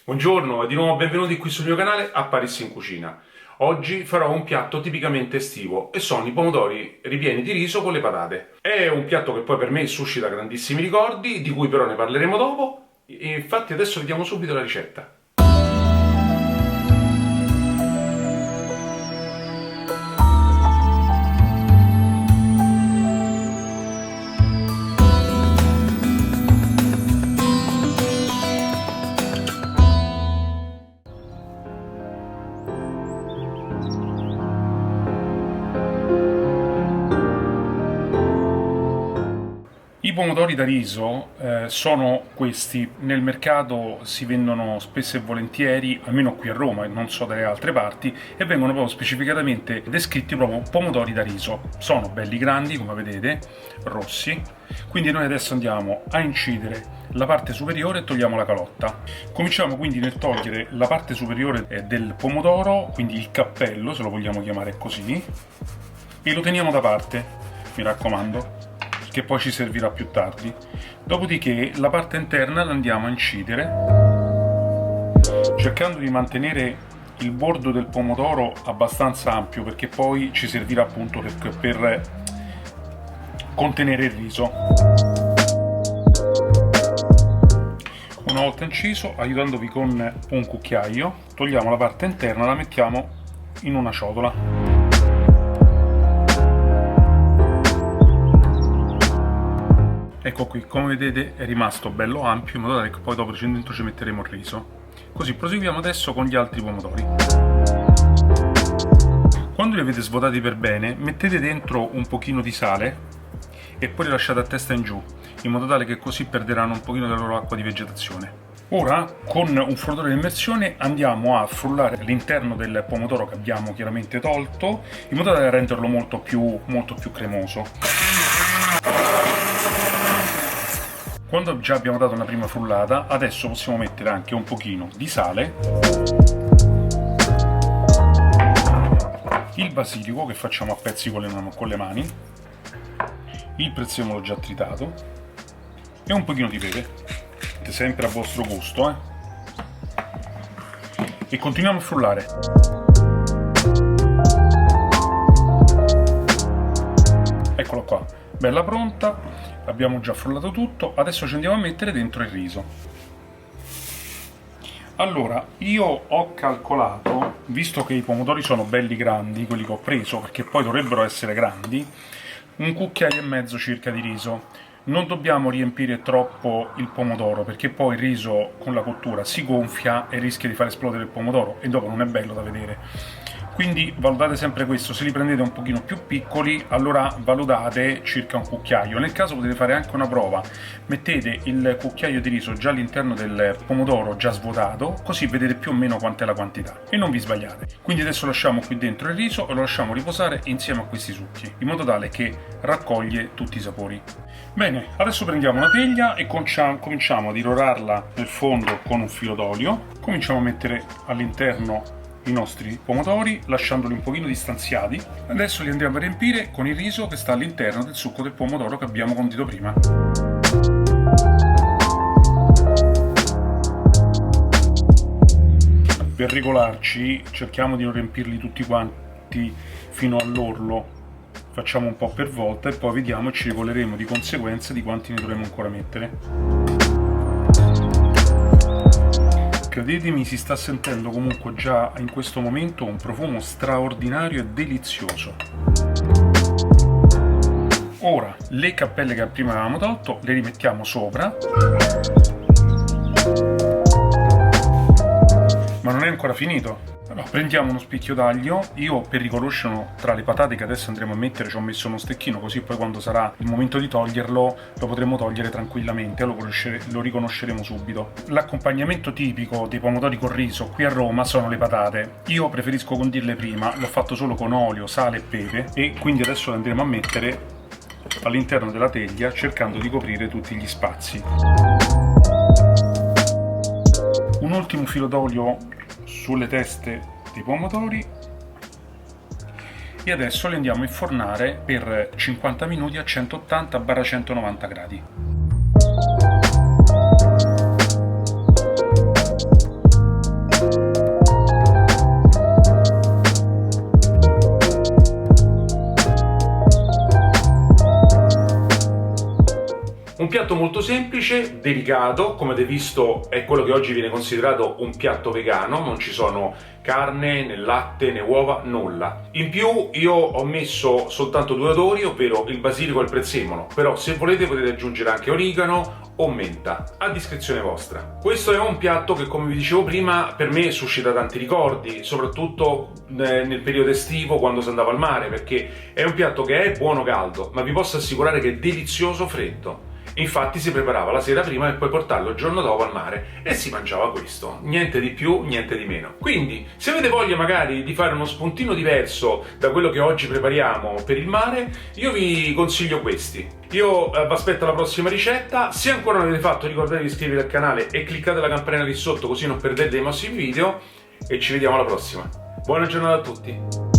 Buongiorno e di nuovo benvenuti qui sul mio canale Apparissi in Cucina. Oggi farò un piatto tipicamente estivo e sono i pomodori ripieni di riso con le patate. È un piatto che poi per me suscita grandissimi ricordi, di cui però ne parleremo dopo. E infatti adesso vediamo subito la ricetta. I pomodori da riso sono questi, nel mercato si vendono spesso e volentieri, almeno qui a Roma e non so dalle altre parti, e vengono proprio specificatamente descritti proprio pomodori da riso. Sono belli grandi, come vedete, rossi, quindi noi adesso andiamo a incidere la parte superiore e togliamo la calotta. Cominciamo quindi nel togliere la parte superiore del pomodoro, quindi il cappello, se lo vogliamo chiamare così, e lo teniamo da parte, mi raccomando, che poi ci servirà più tardi. Dopodiché la parte interna la andiamo a incidere cercando di mantenere il bordo del pomodoro abbastanza ampio, perché poi ci servirà appunto per contenere il riso. Una volta inciso, aiutandovi con un cucchiaio, togliamo la parte interna e la mettiamo in una ciotola. Ecco qui, come vedete è rimasto bello ampio, in modo tale che poi dopo dentro ci metteremo il riso. Così proseguiamo adesso con gli altri pomodori. Quando li avete svuotati per bene, mettete dentro un pochino di sale e poi li lasciate a testa in giù, in modo tale che così perderanno un pochino della loro acqua di vegetazione. Ora, con un frullatore di immersione, andiamo a frullare l'interno del pomodoro che abbiamo chiaramente tolto, in modo da renderlo molto più cremoso. Quando già abbiamo dato una prima frullata, adesso possiamo mettere anche un pochino di sale, il basilico che facciamo a pezzi con le mani, il prezzemolo già tritato e un pochino di pepe, sempre a vostro gusto, e continuiamo a frullare. Eccola qua, bella pronta. Abbiamo già frullato tutto, adesso ci andiamo a mettere dentro il riso. Allora, io ho calcolato, visto che i pomodori sono belli grandi, quelli che ho preso, perché poi dovrebbero essere grandi, un cucchiaio e mezzo circa di riso. Non dobbiamo riempire troppo il pomodoro, perché poi il riso con la cottura si gonfia e rischia di far esplodere il pomodoro e dopo non è bello da vedere. Quindi valutate sempre questo, se li prendete un pochino più piccoli, allora valutate circa un cucchiaio. Nel caso potete fare anche una prova, mettete il cucchiaio di riso già all'interno del pomodoro già svuotato, così vedete più o meno quant'è la quantità e non vi sbagliate. Quindi adesso lasciamo qui dentro il riso e lo lasciamo riposare insieme a questi succhi, in modo tale che raccoglie tutti i sapori. Bene, adesso prendiamo una teglia e cominciamo ad irrorarla nel fondo con un filo d'olio. Cominciamo a mettere all'interno i nostri pomodori, lasciandoli un pochino distanziati. Adesso li andiamo a riempire con il riso che sta all'interno del succo del pomodoro che abbiamo condito prima. Per regolarci cerchiamo di non riempirli tutti quanti fino all'orlo, facciamo un po' per volta e poi vediamo e ci regoleremo di conseguenza di quanti ne dovremo ancora mettere. Credetemi, si sta sentendo comunque già in questo momento un profumo straordinario e delizioso. Ora, le cappelle che prima avevamo tolto le rimettiamo sopra. Ma non è ancora finito. Allora, prendiamo uno spicchio d'aglio. Io, per riconoscerlo tra le patate che adesso andremo a mettere, ci ho messo uno stecchino, così poi quando sarà il momento di toglierlo lo potremo togliere tranquillamente, lo riconosceremo subito. L'accompagnamento tipico dei pomodori col riso qui a Roma sono le patate. Io preferisco condirle prima, l'ho fatto solo con olio, sale e pepe, e quindi adesso le andremo a mettere all'interno della teglia cercando di coprire tutti gli spazi. Un ultimo filo d'olio sulle teste dei pomodori e adesso li andiamo a infornare per 50 minuti a 180-190 gradi. piatto molto semplice, delicato, come avete visto è quello che oggi viene considerato un piatto vegano, non ci sono carne, né latte, né uova, nulla. In più io ho messo soltanto 2 odori, ovvero il basilico e il prezzemolo, però se volete potete aggiungere anche origano o menta, a discrezione vostra. Questo è un piatto che, come vi dicevo prima, per me suscita tanti ricordi, soprattutto nel periodo estivo quando si andava al mare, perché è un piatto che è buono caldo, ma vi posso assicurare che è delizioso freddo. Infatti si preparava la sera prima e poi portarlo il giorno dopo al mare e si mangiava questo, niente di più, niente di meno. Quindi, se avete voglia magari di fare uno spuntino diverso da quello che oggi prepariamo per il mare, io vi consiglio questi. Io vi aspetto alla prossima ricetta, se ancora non l'avete fatto ricordatevi di iscrivervi al canale e cliccate la campanella lì sotto così non perdete i prossimi video e ci vediamo alla prossima. Buona giornata a tutti!